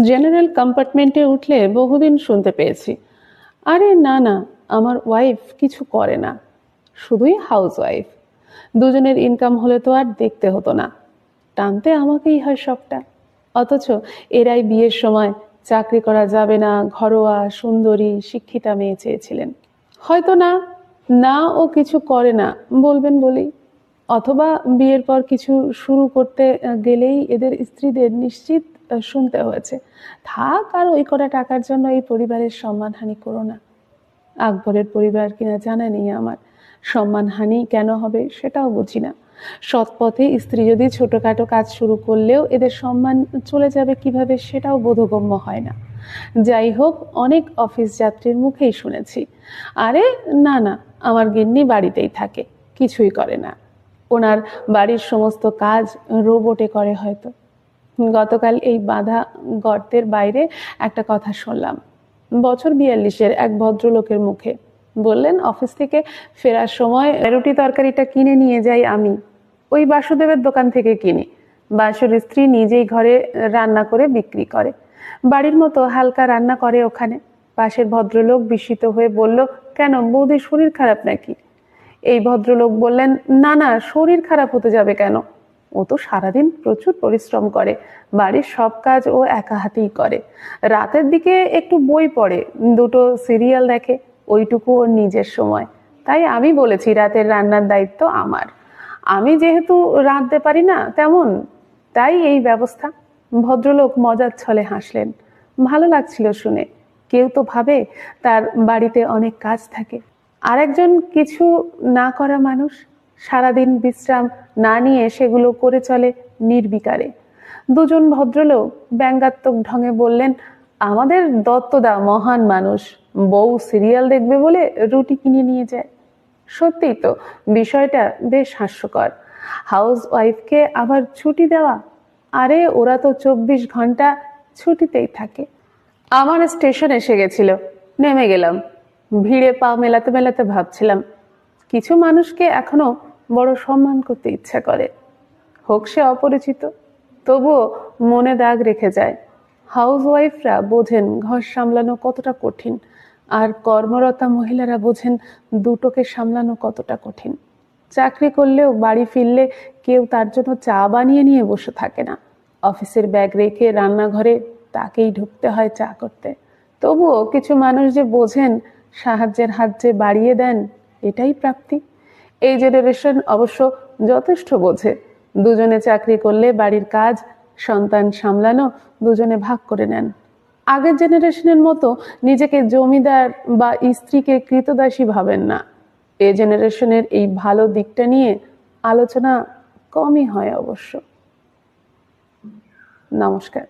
General কম্পার্টমেন্টে উঠলে বহুদিন শুনতে পেয়েছি, আরে না না, আমার ওয়াইফ কিছু করে না, শুধুই হাউস ওয়াইফ। দুজনের ইনকাম হলে তো আর দেখতে হতো না, টানতে আমাকেই হয় সবটা। অথচ এরাই বিয়ের সময় চাকরি করা যাবে না, ঘরোয়া সুন্দরী শিক্ষিতা মেয়ে চেয়েছিলেন। হয়তো না, না ও কিছু করে না বলবেন বলি, অথবা বিয়ের পর কিছু শুরু করতে গেলেই এদের স্ত্রীদের নিশ্চিত শুনতে হয়েছে, থাক আর ওই কটা টাকার জন্য এই পরিবারের সম্মানহানি করো না। আকবরের পরিবার কিনা জানা নেই আমার, সম্মানহানি কেন হবে সেটাও বুঝি না। সৎ পথে স্ত্রী যদি ছোটখাটো কাজ শুরু করলেও এদের সম্মান চলে যাবে কিভাবে সেটাও বোধগম্য হয় না। যাই হোক, অনেক অফিস যাত্রীর মুখেই শুনেছি, আরে না না, আমার গিন্নি বাড়িতেই থাকে, কিছুই করে না, ওনার বাড়ির সমস্ত কাজ রোবটে করে হয়তো। গতকাল এই বাঁধা গর্তের বাইরে একটা কথা শুনলাম, বছর 42-এর এক ভদ্রলোকের মুখে। বললেন, অফিস থেকে ফেরার সময় রুটি তরকারিটা কিনে নিয়ে যাই আমি, ওই বাসুদেবের দোকান থেকে কিনি। বাসুর স্ত্রী নিজেই ঘরে রান্না করে বিক্রি করে, বাড়ির মতো হালকা রান্না করে ওখানে। পাশের ভদ্রলোক বিস্মিত হয়ে বলল, কেন বৌদির শরীর খারাপ নাকি? এই ভদ্রলোক বললেন, না না, শরীর খারাপ হতে যাবে কেন, ও তো সারাদিন প্রচুর পরিশ্রম করে, বাড়ির সব কাজ ও একা হাতেই করে, রাতের দিকে একটু বই পড়ে, দুটো সিরিয়াল দেখে, ওইটুকু ওর নিজের সময়। তাই আমি বলেছি রাতের রান্নার দায়িত্ব আমার, আমি যেহেতু রাঁধতে পারি না তেমন, তাই এই ব্যবস্থা। ভদ্রলোক মজার ছলে হাসলেন, ভালো লাগছিল শুনে। কেউ তো ভাবে তার বাড়িতে অনেক কাজ থাকে, আরেকজন কিছু না করা মানুষ সারাদিন বিশ্রাম না নিয়ে সেগুলো করে চলে নির্বিকারে। দুজন ভদ্রলোক ব্যঙ্গাত্মক ঢঙে বললেন, আমাদের দত্তদা মহান মানুষ, বউ সিরিয়াল দেখবে বলে রুটি কিনে নিয়ে যায়। সত্যিই তো বিষয়টা বেশ হাস্যকর। হাউস ওয়াইফকে আবার ছুটি দেওয়া, আরে ওরা তো 24 ঘন্টা ছুটিতেই থাকে। আমার স্টেশন এসে গেছিল, নেমে গেলাম। ভিড়ে পা মেলাতে মেলাতে ভাবছিলাম, কিছু মানুষকে এখনো বড় সম্মান করতে ইচ্ছা করে, হোক সে অপরিচিত, তবুও মনে দাগ রেখে যায়। হাউস ওয়াইফরা বোঝেন ঘর সামলানো কতটা কঠিন, আর কর্মরতা মহিলারা বোঝেন দুটোকে সামলানো কতটা কঠিন। চাকরি করলেও বাড়ি ফিরলে কেউ তার জন্য চা বানিয়ে নিয়ে বসে থাকে না, অফিসের ব্যাগ রেখে রান্নাঘরে তাকেই ঢুকতে হয় চা করতে। তবুও কিছু মানুষ যে বোঝেন, সাহায্যের হাত যে বাড়িয়ে দেন, এটাই প্রাপ্তি। এই জেনারেশন অবশ্য যথেষ্ট বোঝে, দুজনে চাকরি করলে বাড়ির কাজ সন্তান সামলানো দুজনে ভাগ করে নেন। আগের জেনারেশনের মতো নিজেকে জমিদার বা স্ত্রীকে কৃতদাসী ভাবেন না। এ জেনারেশনের এই ভালো দিকটা নিয়ে আলোচনা কমই হয় অবশ্য। নমস্কার।